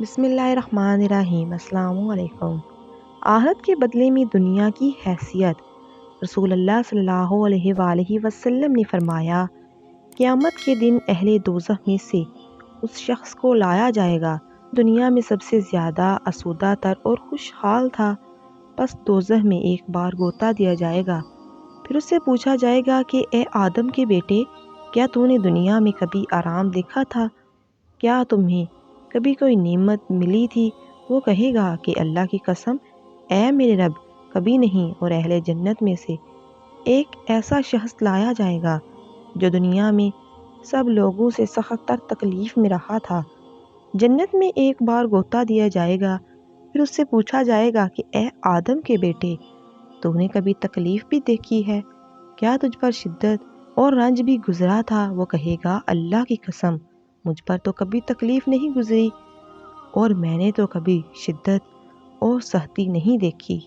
بسم اللہ الرحمن الرحیم۔ السلام علیکم۔ آخرت کے بدلے میں دنیا کی حیثیت۔ رسول اللہ صلی اللہ علیہ وآلہ وسلم نے فرمایا، قیامت کے دن اہل دوزخ میں سے اس شخص کو لایا جائے گا دنیا میں سب سے زیادہ آسودہ تر اور خوشحال تھا، پس دوزخ میں ایک بار غوطہ دیا جائے گا، پھر اس سے پوچھا جائے گا کہ اے آدم کے بیٹے، کیا تو نے دنیا میں کبھی آرام دیکھا تھا؟ کیا تمہیں کبھی کوئی نعمت ملی تھی؟ وہ کہے گا کہ اللہ کی قسم، اے میرے رب، کبھی نہیں۔ اور اہل جنت میں سے ایک ایسا شخص لایا جائے گا جو دنیا میں سب لوگوں سے سخت تر تکلیف میں رہا تھا، جنت میں ایک بار غوطہ دیا جائے گا، پھر اس سے پوچھا جائے گا کہ اے آدم کے بیٹے، تو نے کبھی تکلیف بھی دیکھی ہے؟ کیا تجھ پر شدت اور رنج بھی گزرا تھا؟ وہ کہے گا اللہ کی قسم، مجھ پر تو کبھی تکلیف نہیں گزری اور میں نے تو کبھی شدت اور سختی نہیں دیکھی۔